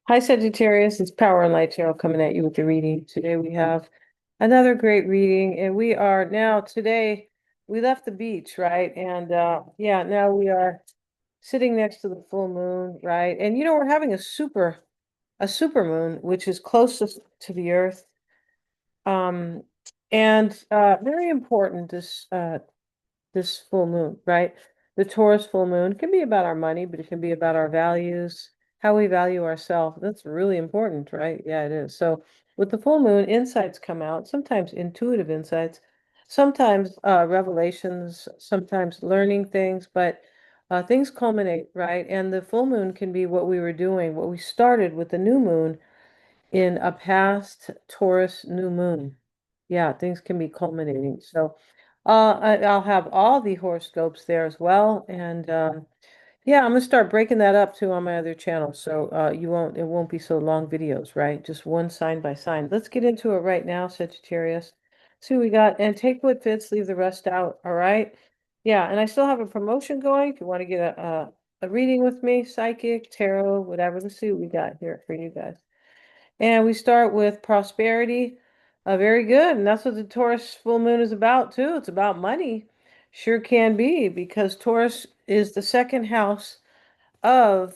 Hi, Sagittarius. It's Power and Light Tarot coming at you with the reading. Today we have another great reading, and we are now today we left the beach, right? And yeah, now we are sitting next to the full moon, right? And we're having a super moon, which is closest to the earth. Um, and very important this full moon, right? The Taurus full moon can be about our money, but it can be about our values, how we value ourselves. That's really important, right? Yeah, it is. So with the full moon, insights come out, sometimes intuitive insights, sometimes revelations, sometimes learning things, but things culminate, right? And the full moon can be what we were doing, what we started with the new moon in a past Taurus new moon. Yeah, things can be culminating. So I'll have all the horoscopes there as well. And yeah, I'm gonna start breaking that up too on my other channel. So it won't be so long videos, right? Just one sign by sign. Let's get into it right now, Sagittarius. See what we got. And take what fits, leave the rest out. All right. Yeah, and I still have a promotion going. If you want to get a reading with me, psychic, tarot, whatever. Let's see what we got here for you guys. And we start with prosperity. Very good. And that's what the Taurus full moon is about, too. It's about money. Sure can be, because Taurus is the second house of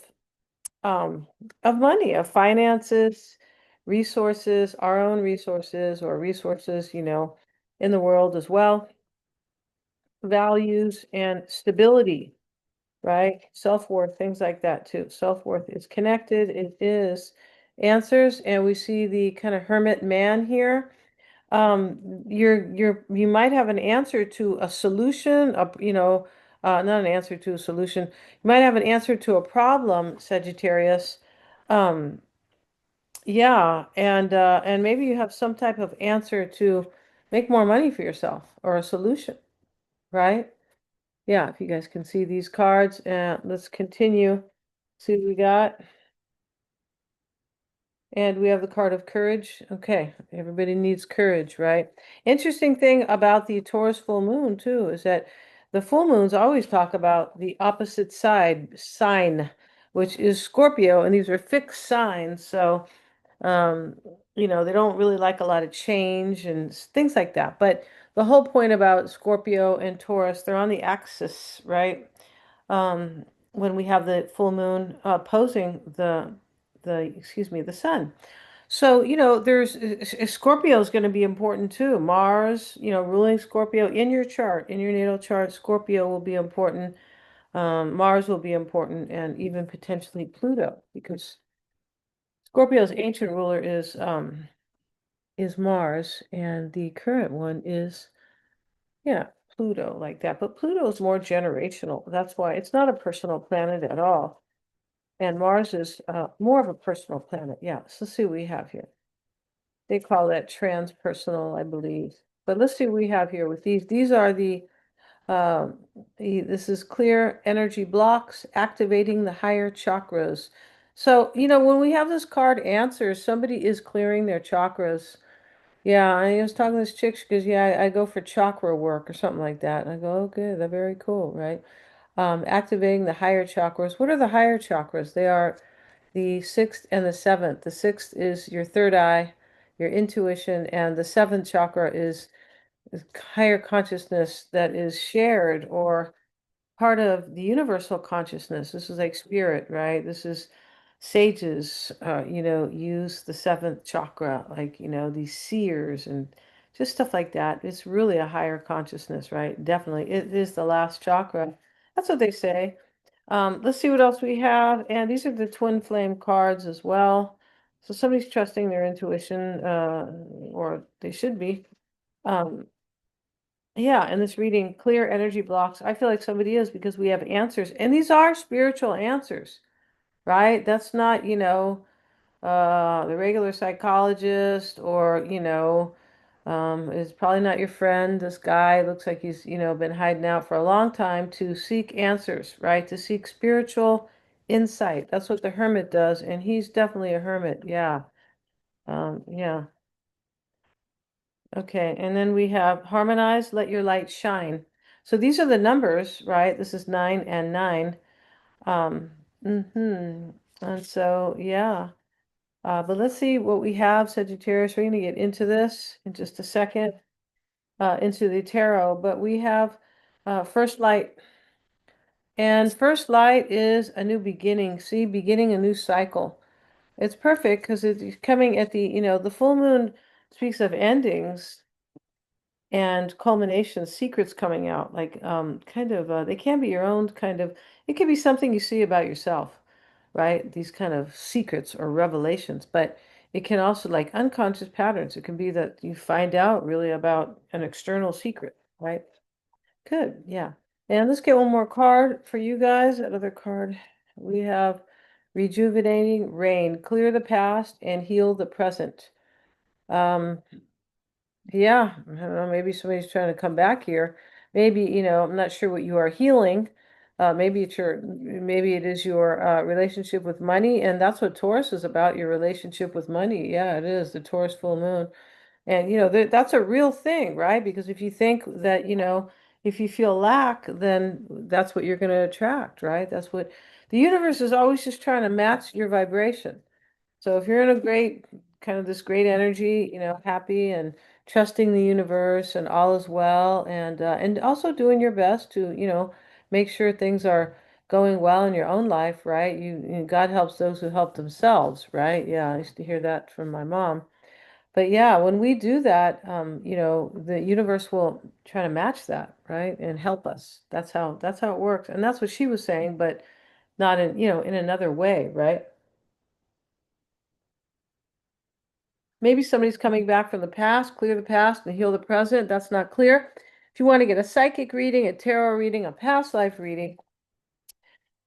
um of money, of finances, resources, our own resources or resources, in the world as well, values and stability, right? Self-worth, things like that too. Self-worth is connected. It is answers, and we see the kind of hermit man here. You might have an answer to a solution, not an answer to a solution. You might have an answer to a problem, Sagittarius. Um, yeah, and maybe you have some type of answer to make more money for yourself or a solution, right? Yeah, if you guys can see these cards, and let's continue. See what we got. And we have the card of courage. Okay, everybody needs courage, right? Interesting thing about the Taurus full moon, too, is that the full moons always talk about the opposite side sign, which is Scorpio, and these are fixed signs. So, um, they don't really like a lot of change and things like that. But the whole point about Scorpio and Taurus, they're on the axis, right? When we have the full moon opposing the sun. So, Scorpio is going to be important too. Mars, ruling Scorpio in your chart, in your natal chart, Scorpio will be important. Mars will be important, and even potentially Pluto, because Scorpio's ancient ruler is Mars, and the current one is, yeah, Pluto, like that. But Pluto is more generational. That's why it's not a personal planet at all. And Mars is more of a personal planet. Yeah, so let's see what we have here. They call that transpersonal, I believe. But let's see what we have here with these. These are um, this is clear energy blocks activating the higher chakras. So, when we have this card answers, somebody is clearing their chakras. Yeah, I was talking to this chick because, yeah, I go for chakra work or something like that. And I go, oh, good, they're very cool, right? Activating the higher chakras. What are the higher chakras? They are the sixth and the seventh. The sixth is your third eye, your intuition, and the seventh chakra is higher consciousness that is shared or part of the universal consciousness. This is like spirit, right? This is sages, use the seventh chakra, like, these seers and just stuff like that. It's really a higher consciousness, right? Definitely. It is the last chakra. That's what they say. Let's see what else we have. And these are the twin flame cards as well. So somebody's trusting their intuition, or they should be. Um, yeah, and this reading, clear energy blocks. I feel like somebody is, because we have answers. And these are spiritual answers, right? That's not, the regular psychologist, or, is probably not your friend. This guy looks like he's, been hiding out for a long time to seek answers, right? To seek spiritual insight. That's what the hermit does, and he's definitely a hermit. Yeah. Yeah. Okay. And then we have harmonize, let your light shine. So these are the numbers, right? This is 9 and 9. Um, And so, yeah. But let's see what we have, Sagittarius. We're going to get into this in just a second, into the tarot. But we have first light. And first light is a new beginning. See, beginning a new cycle. It's perfect because it's coming at the full moon speaks of endings and culmination, secrets coming out, like kind of they can be your own kind of, it could be something you see about yourself, right? These kind of secrets or revelations, but it can also like unconscious patterns. It can be that you find out really about an external secret, right? Good, yeah. And let's get one more card for you guys. That other card we have rejuvenating rain, clear the past and heal the present. Um, yeah, I don't know, maybe somebody's trying to come back here. Maybe, I'm not sure what you are healing. Maybe it is your relationship with money, and that's what Taurus is about, your relationship with money. Yeah, it is the Taurus full moon. And that's a real thing, right? Because if you think that, if you feel lack, then that's what you're going to attract, right? That's what the universe is always just trying to match your vibration. So if you're in a great kind of this great energy, happy and trusting the universe and all is well, and also doing your best to, make sure things are going well in your own life, right? God helps those who help themselves, right? Yeah, I used to hear that from my mom. But yeah, when we do that, the universe will try to match that, right? And help us. That's how it works. And that's what she was saying, but not in another way, right? Maybe somebody's coming back from the past, clear the past and heal the present. That's not clear. If you want to get a psychic reading, a tarot reading, a past life reading,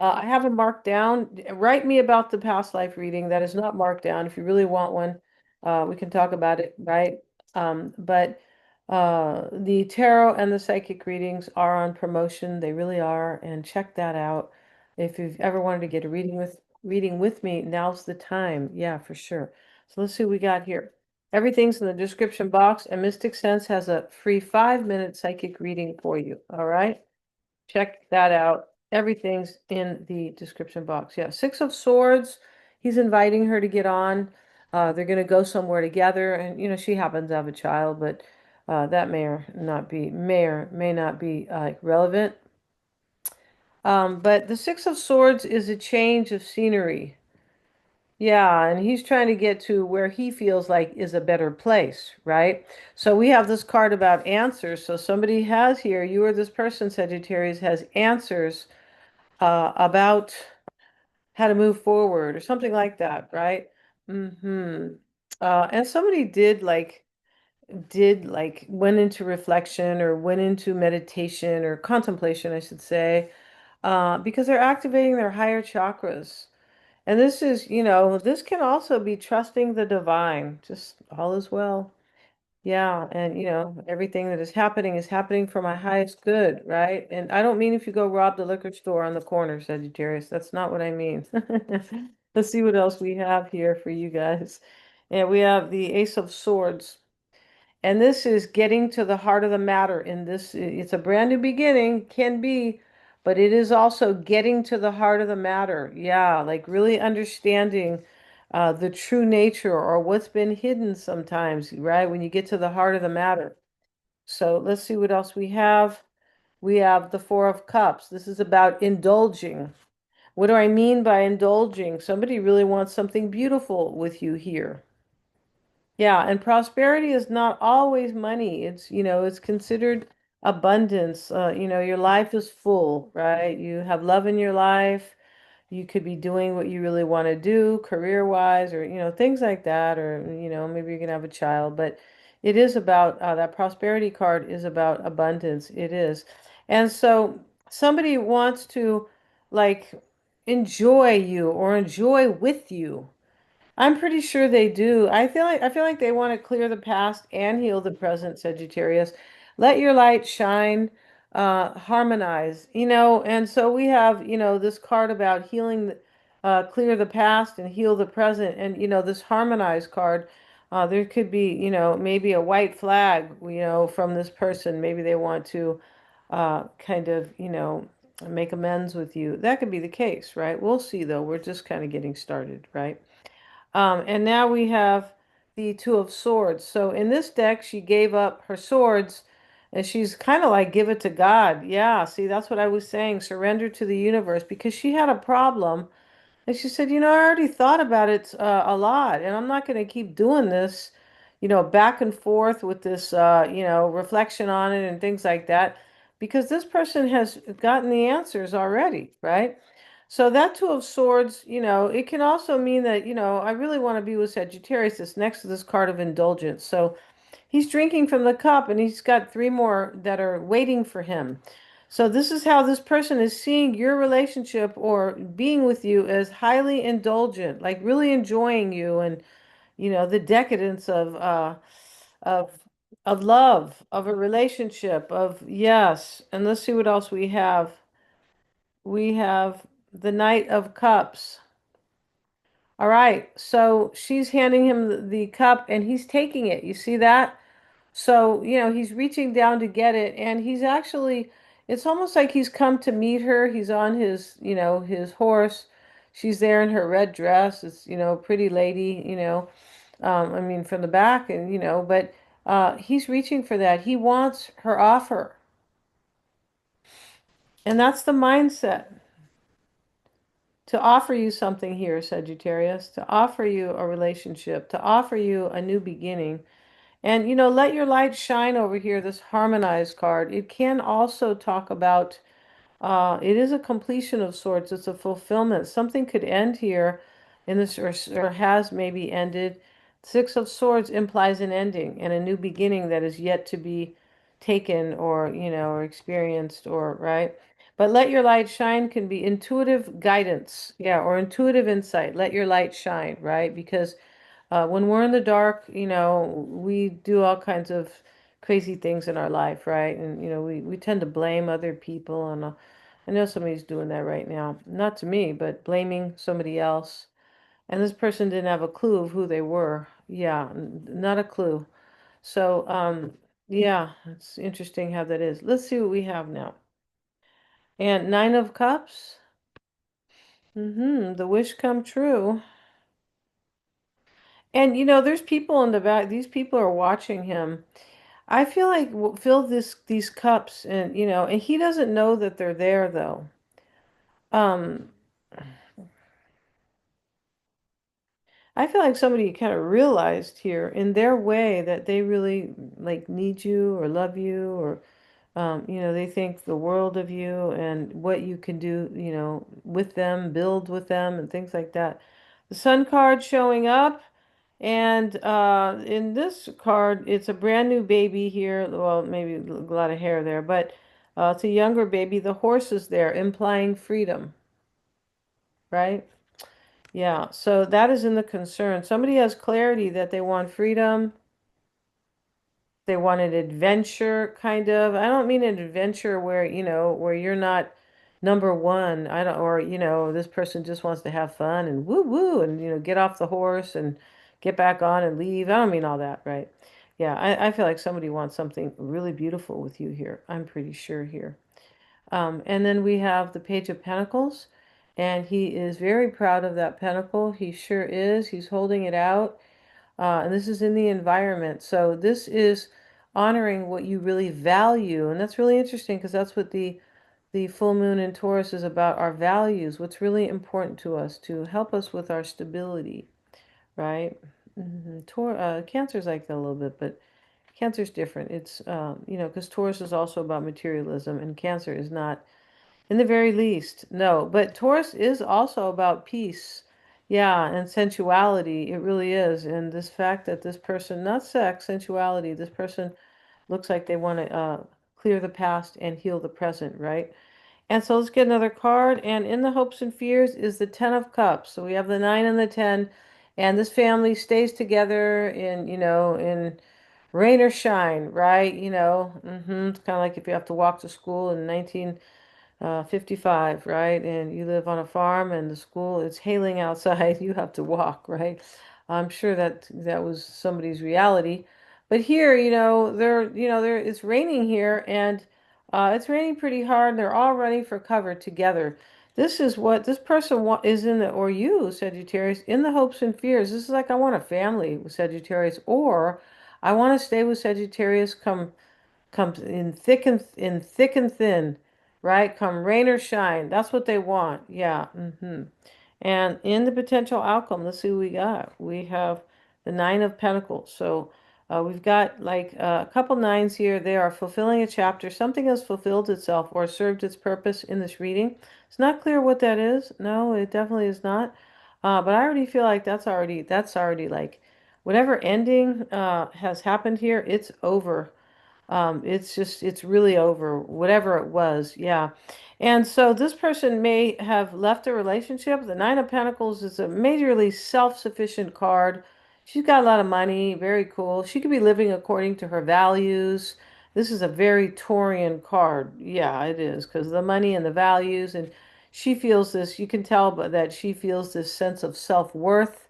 I have them marked down. Write me about the past life reading that is not marked down. If you really want one, we can talk about it, right? But the tarot and the psychic readings are on promotion. They really are, and check that out. If you've ever wanted to get a reading with me, now's the time. Yeah, for sure. So let's see what we got here. Everything's in the description box, and Mystic Sense has a free 5-minute psychic reading for you. All right. Check that out. Everything's in the description box. Yeah, Six of Swords. He's inviting her to get on. They're going to go somewhere together, and she happens to have a child, but that may not be relevant. But the Six of Swords is a change of scenery. Yeah, and he's trying to get to where he feels like is a better place, right? So we have this card about answers. So somebody has here, you or this person, Sagittarius, has answers about how to move forward or something like that, right? Mm-hmm. And somebody did like went into reflection or went into meditation or contemplation, I should say, because they're activating their higher chakras. And this can also be trusting the divine, just all is well. Yeah, and everything that is happening for my highest good, right? And I don't mean if you go rob the liquor store on the corner, Sagittarius. That's not what I mean. Let's see what else we have here for you guys. And we have the Ace of Swords. And this is getting to the heart of the matter in this. It's a brand new beginning, can be, but it is also getting to the heart of the matter. Yeah, like really understanding the true nature or what's been hidden sometimes, right? When you get to the heart of the matter. So let's see what else we have. We have the Four of Cups. This is about indulging. What do I mean by indulging? Somebody really wants something beautiful with you here. Yeah, and prosperity is not always money. It's considered abundance. Your life is full, right? You have love in your life. You could be doing what you really want to do career-wise or, things like that, or, maybe you're gonna have a child, but it is about that prosperity card is about abundance. It is. And so somebody wants to like enjoy you or enjoy with you. I'm pretty sure they do. I feel like they want to clear the past and heal the present, Sagittarius. Let your light shine, harmonize, and so we have, this card about healing, clear the past and heal the present. And, this harmonize card, there could be, maybe a white flag, from this person. Maybe they want to kind of, make amends with you. That could be the case, right? We'll see, though. We're just kind of getting started, right? And now we have the Two of Swords. So in this deck, she gave up her swords and she's kind of like, give it to God. Yeah, see, that's what I was saying. Surrender to the universe because she had a problem. And she said, I already thought about it a lot, and I'm not going to keep doing this, back and forth with this, reflection on it and things like that, because this person has gotten the answers already, right? So that Two of Swords, it can also mean that, I really want to be with Sagittarius, this next to this card of indulgence. So he's drinking from the cup and he's got three more that are waiting for him. So this is how this person is seeing your relationship or being with you as highly indulgent, like really enjoying you and the decadence of of love, of a relationship, of yes. And let's see what else we have. We have the Knight of Cups. All right. So she's handing him the cup and he's taking it. You see that? So, he's reaching down to get it, and he's actually, it's almost like he's come to meet her. He's on his, his horse. She's there in her red dress. It's, pretty lady, I mean, from the back, and, but he's reaching for that. He wants her offer. And that's the mindset to offer you something here, Sagittarius, to offer you a relationship, to offer you a new beginning. And, let your light shine over here, this harmonized card. It can also talk about, it is a completion of sorts. It's a fulfillment. Something could end here in this, or has maybe ended. Six of Swords implies an ending and a new beginning that is yet to be taken or, or experienced or, right? But let your light shine can be intuitive guidance. Yeah, or intuitive insight. Let your light shine, right? Because when we're in the dark, we do all kinds of crazy things in our life, right? And, we tend to blame other people. And I know somebody's doing that right now. Not to me, but blaming somebody else. And this person didn't have a clue of who they were. Yeah, not a clue. So, yeah, it's interesting how that is. Let's see what we have now. And Nine of Cups. The wish come true. And, there's people in the back. These people are watching him. I feel like fill these cups and and he doesn't know that they're there though. Um, I feel like somebody kind of realized here in their way that they really like need you or love you or they think the world of you and what you can do, with them, build with them and things like that. The Sun card showing up. And in this card, it's a brand new baby here. Well, maybe a lot of hair there, but it's a younger baby. The horse is there, implying freedom, right? Yeah, so that is in the concern. Somebody has clarity that they want freedom. They want an adventure, kind of. I don't mean an adventure where, where you're not number one. I don't, or, this person just wants to have fun and woo woo and, get off the horse and get back on and leave. I don't mean all that, right? Yeah, I feel like somebody wants something really beautiful with you here. I'm pretty sure here. And then we have the Page of Pentacles, and he is very proud of that pentacle. He sure is. He's holding it out. And this is in the environment. So this is honoring what you really value. And that's really interesting because that's what the full moon in Taurus is about, our values, what's really important to us to help us with our stability, right? Cancer's like that a little bit, but Cancer's different. It's, because Taurus is also about materialism and Cancer is not in the very least, no. But Taurus is also about peace. Yeah, and sensuality. It really is. And this fact that this person, not sex, sensuality, this person looks like they want to clear the past and heal the present, right? And so let's get another card. And in the hopes and fears is the Ten of Cups. So we have the Nine and the Ten. And this family stays together in, in rain or shine, right? It's kind of like if you have to walk to school in 55, right? And you live on a farm and the school it's hailing outside, you have to walk, right? I'm sure that that was somebody's reality. But here, it's raining here and it's raining pretty hard. They're all running for cover together. This is what this person is in the, or you, Sagittarius, in the hopes and fears. This is like, I want a family with Sagittarius, or I want to stay with Sagittarius comes in thick and thin, right? Come rain or shine. That's what they want. Yeah. And in the potential outcome, let's see what we got. We have the Nine of Pentacles. So we've got like a couple nines here. They are fulfilling a chapter. Something has fulfilled itself or served its purpose in this reading. It's not clear what that is. No, it definitely is not. But I already feel like that's already like whatever ending has happened here, it's over. It's just, it's really over, whatever it was. Yeah. And so this person may have left a relationship. The Nine of Pentacles is a majorly self-sufficient card. She's got a lot of money. Very cool. She could be living according to her values. This is a very Taurian card. Yeah, it is, because the money and the values. And she feels this, you can tell that she feels this sense of self-worth,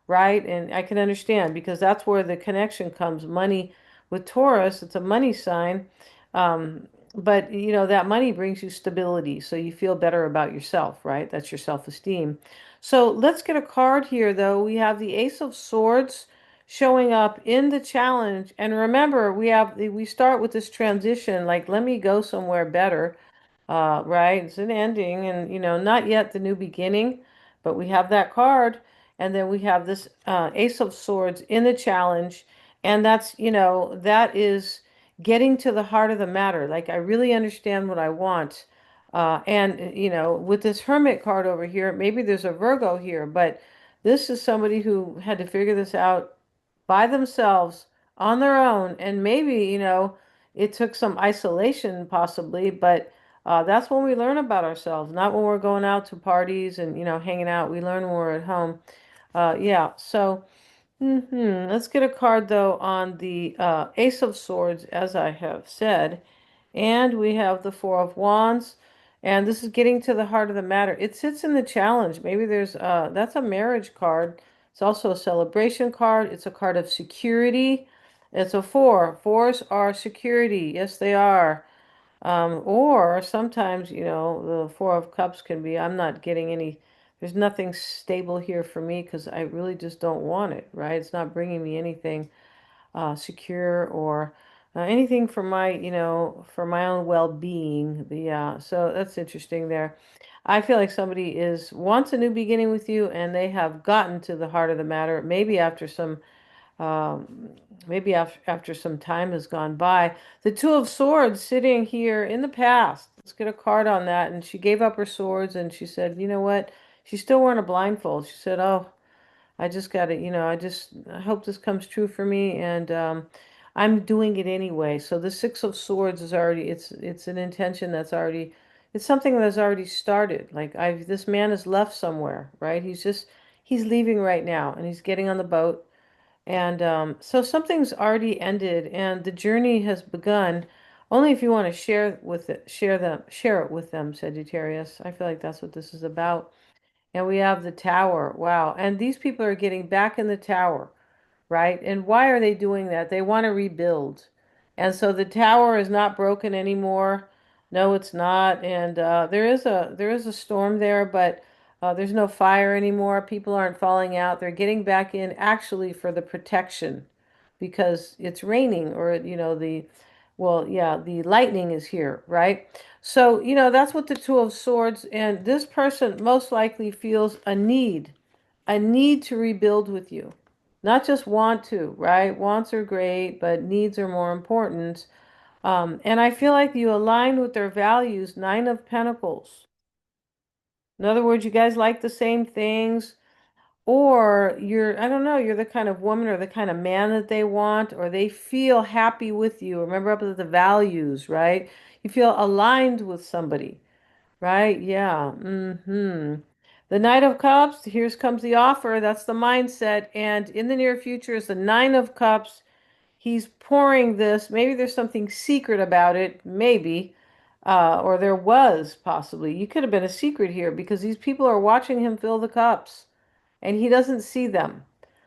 right? And I can understand because that's where the connection comes. Money with Taurus, it's a money sign. Um, but you know, that money brings you stability, so you feel better about yourself, right? That's your self-esteem. So let's get a card here, though. We have the Ace of Swords showing up in the challenge. And remember, we start with this transition, like, let me go somewhere better. Right? It's an ending, and not yet the new beginning, but we have that card, and then we have this Ace of Swords in the challenge, and that is getting to the heart of the matter. Like, I really understand what I want. And with this Hermit card over here, maybe there's a Virgo here, but this is somebody who had to figure this out by themselves on their own, and maybe it took some isolation possibly, but that's when we learn about ourselves, not when we're going out to parties and hanging out. We learn when we're at home. Yeah, so let's get a card though on the Ace of Swords, as I have said. And we have the Four of Wands. And this is getting to the heart of the matter. It sits in the challenge. Maybe that's a marriage card. It's also a celebration card. It's a card of security. It's a four. Fours are security. Yes, they are. Or sometimes, the Four of Cups can be, I'm not getting there's nothing stable here for me because I really just don't want it, right? It's not bringing me anything secure or anything for for my own well-being. Yeah, so that's interesting there. I feel like somebody wants a new beginning with you, and they have gotten to the heart of the matter, um, maybe after some time has gone by. The Two of Swords sitting here in the past. Let's get a card on that. And she gave up her swords and she said, you know what? She's still wearing a blindfold. She said, oh, I just got to, I hope this comes true for me. And I'm doing it anyway. So the Six of Swords is already, it's an intention it's something that's already started. Like, this man has left somewhere, right? He's leaving right now and he's getting on the boat, and so something's already ended and the journey has begun. Only if you want to share it with them, Sagittarius. I feel like that's what this is about. And we have the Tower. Wow. And these people are getting back in the Tower, right? And why are they doing that? They want to rebuild. And so the tower is not broken anymore. No, it's not. And there is a storm there, but there's no fire anymore. People aren't falling out. They're getting back in actually for the protection because it's raining, or well, yeah, the lightning is here, right? So, that's what the Two of Swords, and this person most likely feels a need to rebuild with you. Not just want to, right? Wants are great, but needs are more important. And I feel like you align with their values, Nine of Pentacles. In other words, you guys like the same things, or I don't know, you're the kind of woman or the kind of man that they want, or they feel happy with you. Remember up at the values, right? You feel aligned with somebody. Right? Yeah. The Knight of Cups, here comes the offer. That's the mindset. And in the near future is the Nine of Cups. He's pouring this. Maybe there's something secret about it. Maybe. Or there was possibly. You could have been a secret here because these people are watching him fill the cups and he doesn't see them.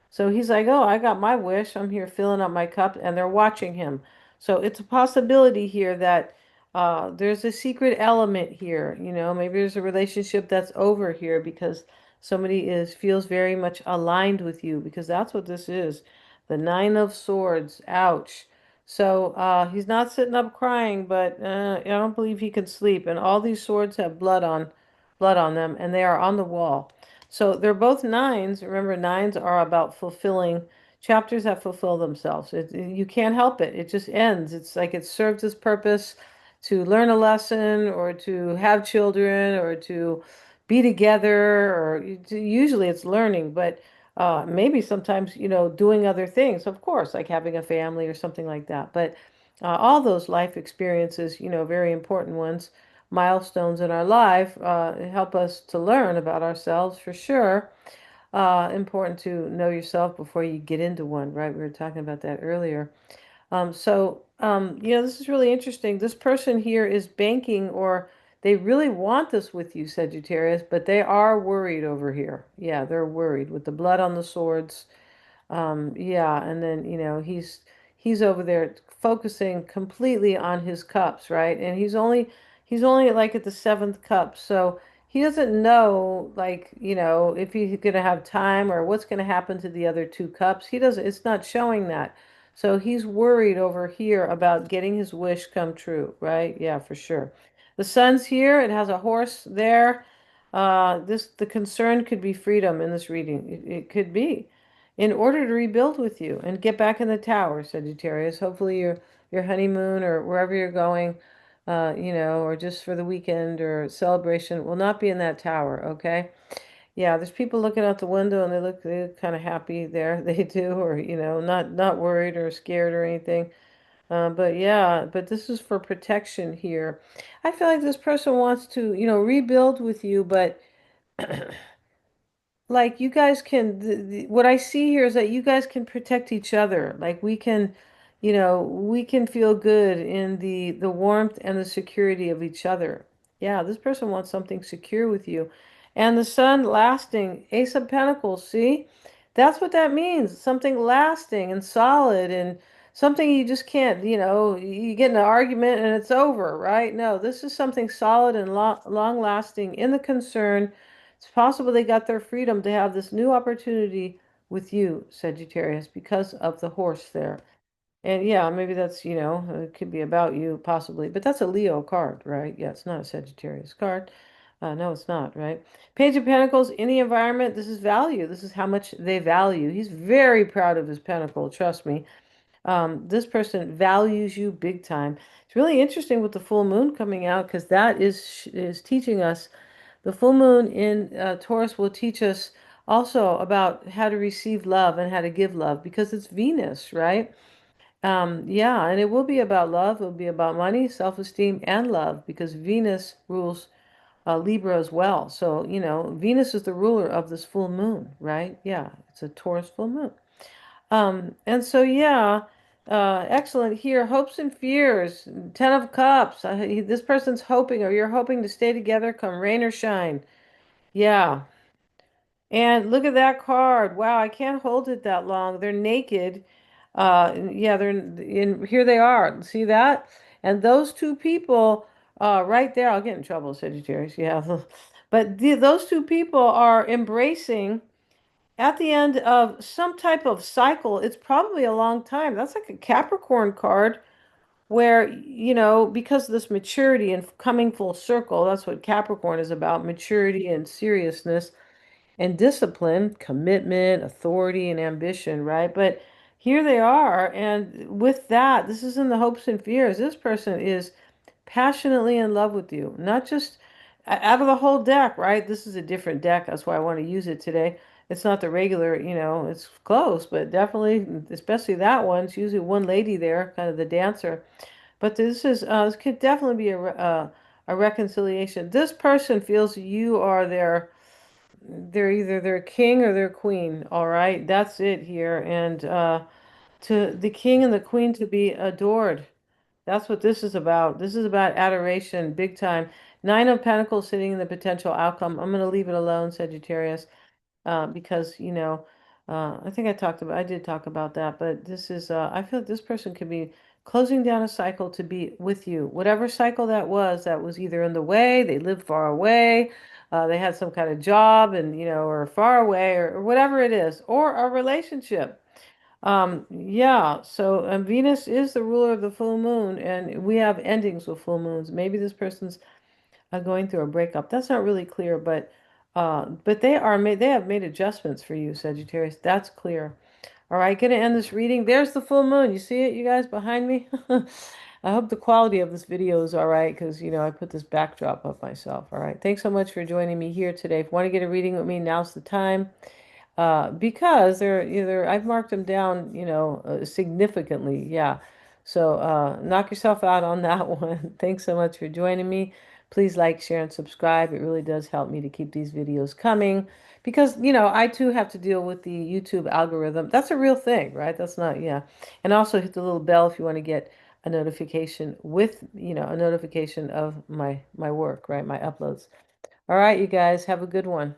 So he's like, oh, I got my wish. I'm here filling up my cup, and they're watching him. So it's a possibility here that There's a secret element here, maybe there's a relationship that's over here because somebody feels very much aligned with you because that's what this is. The Nine of Swords. Ouch. So he's not sitting up crying, but I don't believe he can sleep. And all these swords have blood on them, and they are on the wall. So they're both nines. Remember, nines are about fulfilling chapters that fulfill themselves. You can't help it. It just ends. It's like it served its purpose to learn a lesson or to have children or to be together usually it's learning, but maybe sometimes, doing other things, of course, like having a family or something like that. But all those life experiences, very important ones, milestones in our life, help us to learn about ourselves for sure. Important to know yourself before you get into one, right? We were talking about that earlier. This is really interesting. This person here is banking, or they really want this with you, Sagittarius, but they are worried over here. Yeah, they're worried with the blood on the swords. Yeah, and then, he's over there focusing completely on his cups, right? And he's only like at the seventh cup. So he doesn't know like, if he's gonna have time or what's gonna happen to the other two cups. He doesn't, it's not showing that. So he's worried over here about getting his wish come true, right? Yeah, for sure. The sun's here, it has a horse there. The concern could be freedom in this reading. It could be in order to rebuild with you and get back in the tower, Sagittarius. Hopefully your honeymoon or wherever you're going, or just for the weekend or celebration will not be in that tower, okay? Yeah, there's people looking out the window and they look kind of happy there. They do, or not worried or scared or anything. But yeah, but this is for protection here. I feel like this person wants to, rebuild with you, but like you guys can what I see here is that you guys can protect each other. Like we can feel good in the warmth and the security of each other. Yeah, this person wants something secure with you. And the sun lasting, Ace of Pentacles, see? That's what that means. Something lasting and solid and something you just can't, you get in an argument and it's over, right? No, this is something solid and long lasting in the concern. It's possible they got their freedom to have this new opportunity with you, Sagittarius, because of the horse there. And yeah, maybe that's, it could be about you possibly, but that's a Leo card, right? Yeah, it's not a Sagittarius card. No, it's not, right? Page of Pentacles, in the environment, this is value. This is how much they value. He's very proud of his pentacle, trust me. This person values you big time. It's really interesting with the full moon coming out because that is teaching us the full moon in Taurus will teach us also about how to receive love and how to give love because it's Venus, right? Yeah, and it will be about love. It will be about money, self-esteem, and love because Venus rules Libra as well. So, Venus is the ruler of this full moon, right? Yeah, it's a Taurus full moon. And so, yeah, excellent here. Hopes and fears, Ten of Cups. This person's hoping, or you're hoping to stay together come rain or shine. Yeah. And look at that card. Wow, I can't hold it that long. They're naked. Yeah, they're in here they are. See that? And those two people right there, I'll get in trouble, Sagittarius. Yeah. But those two people are embracing at the end of some type of cycle. It's probably a long time. That's like a Capricorn card where, because of this maturity and coming full circle, that's what Capricorn is about, maturity and seriousness and discipline, commitment, authority, and ambition, right? But here they are. And with that, this is in the hopes and fears. This person is passionately in love with you, not just out of the whole deck, right? This is a different deck. That's why I want to use it today. It's not the regular, it's close, but definitely, especially that one. It's usually one lady there, kind of the dancer. But this could definitely be a reconciliation. This person feels you are they're either their king or their queen, all right? That's it here. And to the king and the queen to be adored. That's what this is about. This is about adoration, big time. Nine of Pentacles sitting in the potential outcome. I'm going to leave it alone, Sagittarius, because, I think I did talk about that, but I feel like this person could be closing down a cycle to be with you. Whatever cycle that was either in the way, they lived far away, they had some kind of job and, or far away or whatever it is, or a relationship. Yeah, so Venus is the ruler of the full moon, and we have endings with full moons. Maybe this person's going through a breakup. That's not really clear, but they have made adjustments for you, Sagittarius. That's clear. All right, gonna end this reading. There's the full moon. You see it, you guys, behind me? I hope the quality of this video is all right because, I put this backdrop up myself. All right. Thanks so much for joining me here today. If you want to get a reading with me, now's the time. Because I've marked them down, significantly. Yeah. So knock yourself out on that one. Thanks so much for joining me. Please like, share, and subscribe. It really does help me to keep these videos coming because, I too have to deal with the YouTube algorithm. That's a real thing, right? That's not, yeah. And also hit the little bell if you want to get a notification a notification of my work, right? My uploads. All right, you guys, have a good one.